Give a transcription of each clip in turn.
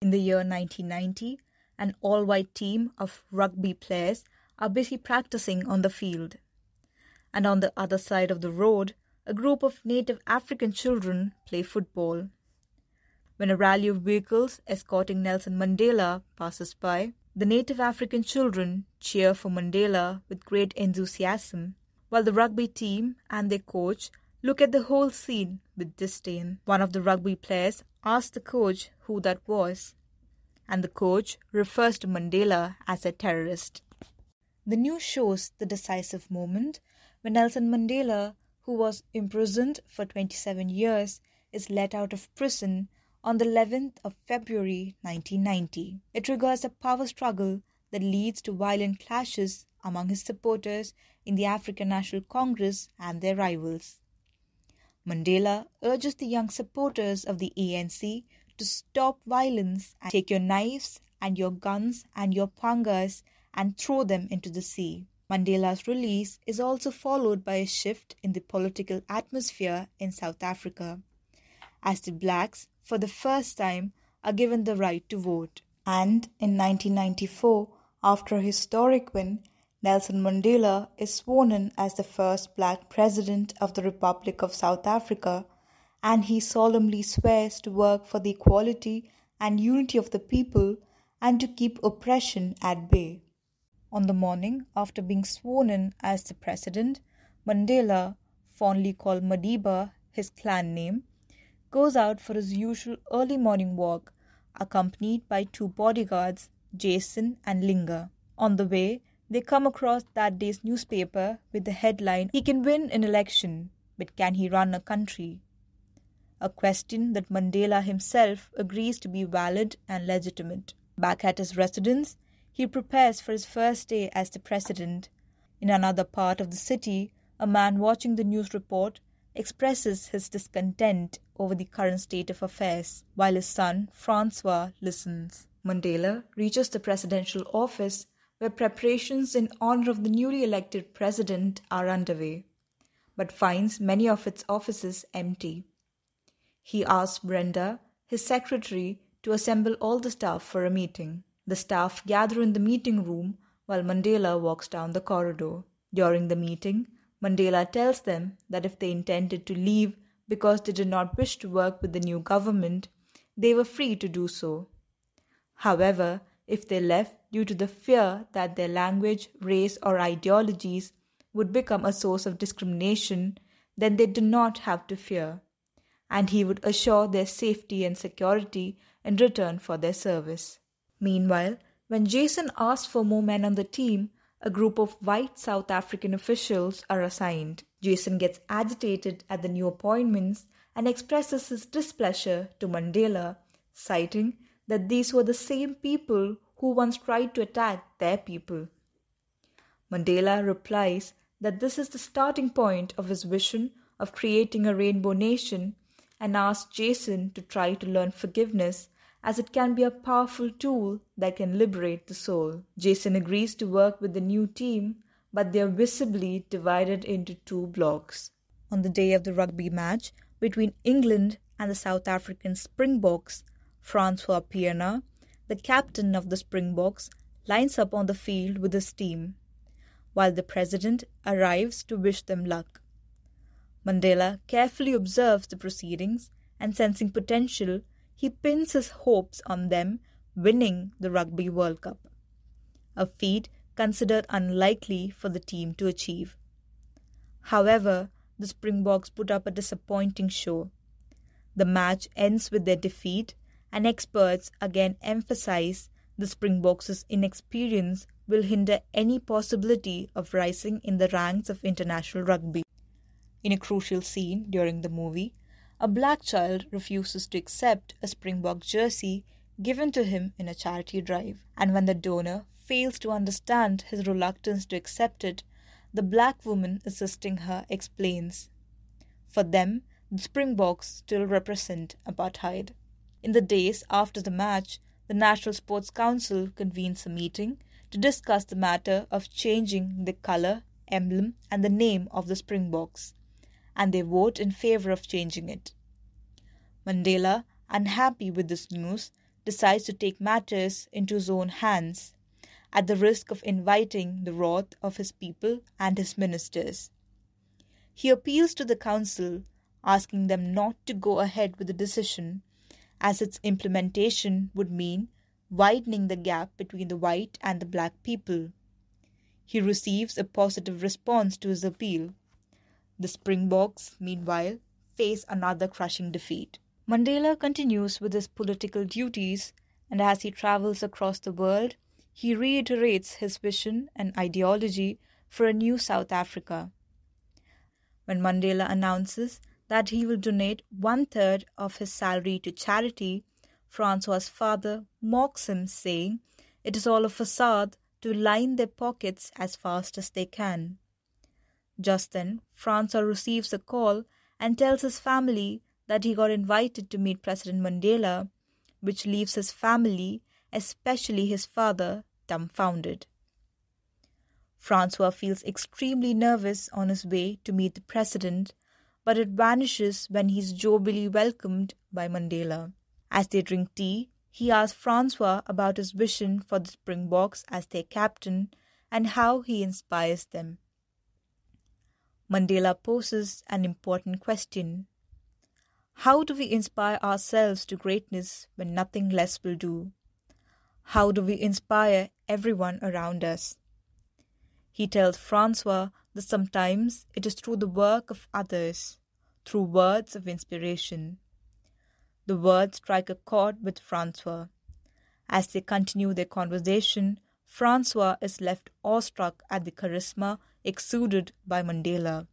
In the year 1990, an all-white team of rugby players are busy practicing on the field. And on the other side of the road, a group of native African children play football. When a rally of vehicles escorting Nelson Mandela passes by, the native African children cheer for Mandela with great enthusiasm, while the rugby team and their coach look at the whole scene with disdain. One of the rugby players asks the coach who that was, and the coach refers to Mandela as a terrorist. The news shows the decisive moment when Nelson Mandela, who was imprisoned for 27 years, is let out of prison on the 11th of February 1990. It triggers a power struggle that leads to violent clashes among his supporters in the African National Congress and their rivals. Mandela urges the young supporters of the ANC to stop violence and take your knives and your guns and your pangas and throw them into the sea. Mandela's release is also followed by a shift in the political atmosphere in South Africa, as the blacks, for the first time, are given the right to vote. And in 1994, after a historic win, Nelson Mandela is sworn in as the first black president of the Republic of South Africa, and he solemnly swears to work for the equality and unity of the people and to keep oppression at bay. On the morning after being sworn in as the president, Mandela, fondly called Madiba, his clan name, goes out for his usual early morning walk, accompanied by two bodyguards, Jason and Linga. On the way, they come across that day's newspaper with the headline, "He can win an election, but can he run a country?" A question that Mandela himself agrees to be valid and legitimate. Back at his residence, he prepares for his first day as the president. In another part of the city, a man watching the news report expresses his discontent over the current state of affairs, while his son, Francois, listens. Mandela reaches the presidential office, where preparations in honor of the newly elected president are underway, but finds many of its offices empty. He asks Brenda, his secretary, to assemble all the staff for a meeting. The staff gather in the meeting room while Mandela walks down the corridor. During the meeting, Mandela tells them that if they intended to leave because they did not wish to work with the new government, they were free to do so. However, if they left due to the fear that their language, race, or ideologies would become a source of discrimination, then they do not have to fear, and he would assure their safety and security in return for their service. Meanwhile, when Jason asks for more men on the team, a group of white South African officials are assigned. Jason gets agitated at the new appointments and expresses his displeasure to Mandela, citing that these were the same people who once tried to attack their people. Mandela replies that this is the starting point of his vision of creating a rainbow nation and asks Jason to try to learn forgiveness, as it can be a powerful tool that can liberate the soul. Jason agrees to work with the new team, but they are visibly divided into two blocks. On the day of the rugby match between England and the South African Springboks, Francois Pienaar, the captain of the Springboks, lines up on the field with his team, while the president arrives to wish them luck. Mandela carefully observes the proceedings and, sensing potential, he pins his hopes on them winning the Rugby World Cup, a feat considered unlikely for the team to achieve. However, the Springboks put up a disappointing show. The match ends with their defeat, and experts again emphasize the Springboks' inexperience will hinder any possibility of rising in the ranks of international rugby. In a crucial scene during the movie, a black child refuses to accept a Springbok jersey given to him in a charity drive, and when the donor fails to understand his reluctance to accept it, the black woman assisting her explains. For them, the Springboks still represent apartheid. In the days after the match, the National Sports Council convenes a meeting to discuss the matter of changing the colour, emblem and the name of the Springboks, and they vote in favour of changing it. Mandela, unhappy with this news, decides to take matters into his own hands, at the risk of inviting the wrath of his people and his ministers. He appeals to the council, asking them not to go ahead with the decision, as its implementation would mean widening the gap between the white and the black people. He receives a positive response to his appeal. The Springboks, meanwhile, face another crushing defeat. Mandela continues with his political duties, and as he travels across the world, he reiterates his vision and ideology for a new South Africa. When Mandela announces that he will donate 1/3 of his salary to charity, Francois' father mocks him, saying it is all a facade to line their pockets as fast as they can. Just then, Francois receives a call and tells his family that he got invited to meet President Mandela, which leaves his family, especially his father, dumbfounded. Francois feels extremely nervous on his way to meet the president, but it vanishes when he is jovially welcomed by Mandela. As they drink tea, he asks Francois about his vision for the Springboks as their captain and how he inspires them. Mandela poses an important question. How do we inspire ourselves to greatness when nothing less will do? How do we inspire everyone around us? He tells Francois that sometimes it is through the work of others, through words of inspiration. The words strike a chord with Francois. As they continue their conversation, Francois is left awestruck at the charisma exuded by Mandela.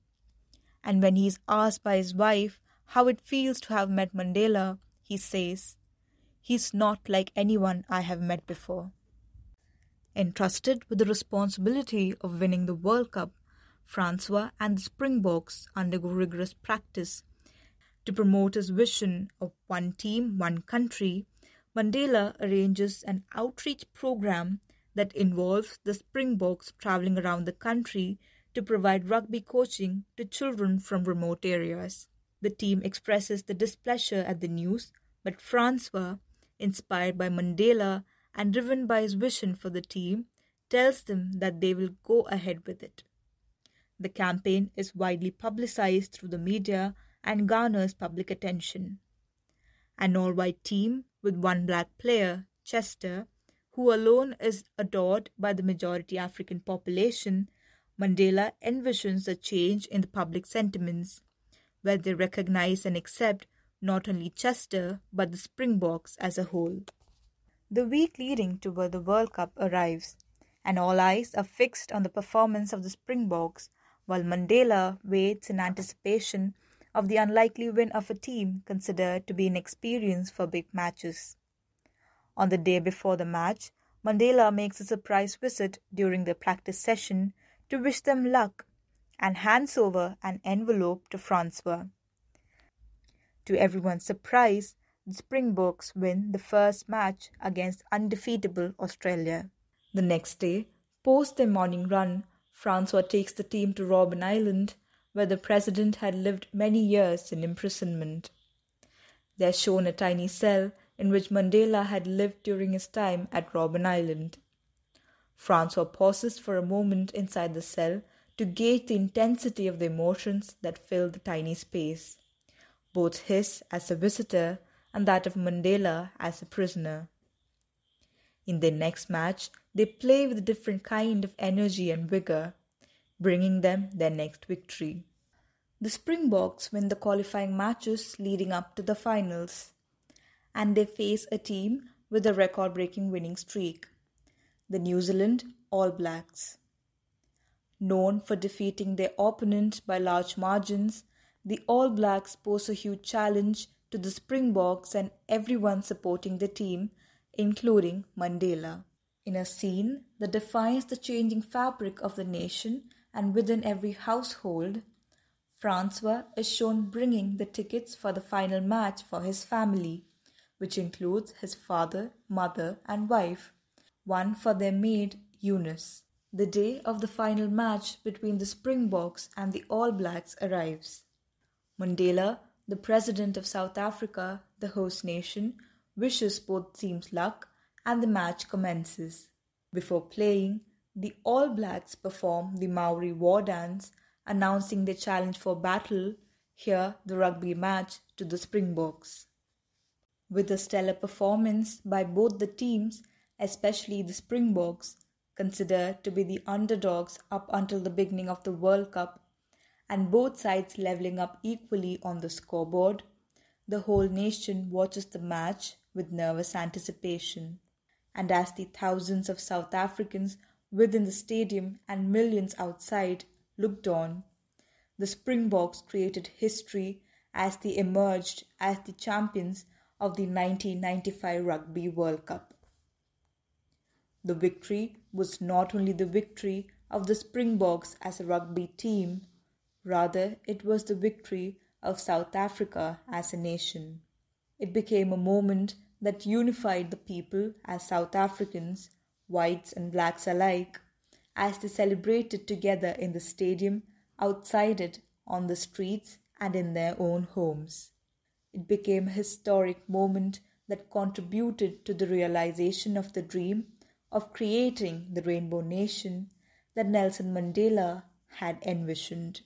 And when he is asked by his wife how it feels to have met Mandela, he says, "He's not like anyone I have met before." Entrusted with the responsibility of winning the World Cup, Francois and the Springboks undergo rigorous practice. To promote his vision of one team, one country, Mandela arranges an outreach program that involves the Springboks traveling around the country to provide rugby coaching to children from remote areas. The team expresses the displeasure at the news, but Francois, inspired by Mandela and driven by his vision for the team, tells them that they will go ahead with it. The campaign is widely publicized through the media and garners public attention. An all-white team with one black player, Chester, who alone is adored by the majority African population, Mandela envisions a change in the public sentiments, where they recognize and accept not only Chester but the Springboks as a whole. The week leading toward the World Cup arrives, and all eyes are fixed on the performance of the Springboks, while Mandela waits in anticipation of the unlikely win of a team considered to be inexperienced for big matches. On the day before the match, Mandela makes a surprise visit during the practice session to wish them luck and hands over an envelope to Francois. To everyone's surprise, the Springboks win the first match against undefeatable Australia. The next day, post their morning run, Francois takes the team to Robben Island, where the president had lived many years in imprisonment. They are shown a tiny cell in which Mandela had lived during his time at Robben Island. Francois pauses for a moment inside the cell to gauge the intensity of the emotions that fill the tiny space, both his as a visitor and that of Mandela as a prisoner. In their next match, they play with a different kind of energy and vigor, bringing them their next victory. The Springboks win the qualifying matches leading up to the finals, and they face a team with a record-breaking winning streak, the New Zealand All Blacks. Known for defeating their opponent by large margins, the All Blacks pose a huge challenge to the Springboks and everyone supporting the team, including Mandela. In a scene that defines the changing fabric of the nation and within every household, Francois is shown bringing the tickets for the final match for his family, which includes his father, mother, and wife, one for their maid, Eunice. The day of the final match between the Springboks and the All Blacks arrives. Mandela, the president of South Africa, the host nation, wishes both teams luck, and the match commences. Before playing, the All Blacks perform the Maori war dance, announcing their challenge for battle, here the rugby match to the Springboks. With a stellar performance by both the teams, especially the Springboks, considered to be the underdogs up until the beginning of the World Cup, and both sides levelling up equally on the scoreboard, the whole nation watches the match with nervous anticipation. And as the thousands of South Africans within the stadium and millions outside looked on, the Springboks created history as they emerged as the champions of the 1995 Rugby World Cup. The victory was not only the victory of the Springboks as a rugby team, rather it was the victory of South Africa as a nation. It became a moment that unified the people as South Africans, whites and blacks alike, as they celebrated together in the stadium, outside it, on the streets and in their own homes. It became a historic moment that contributed to the realization of the dream of creating the Rainbow Nation that Nelson Mandela had envisioned.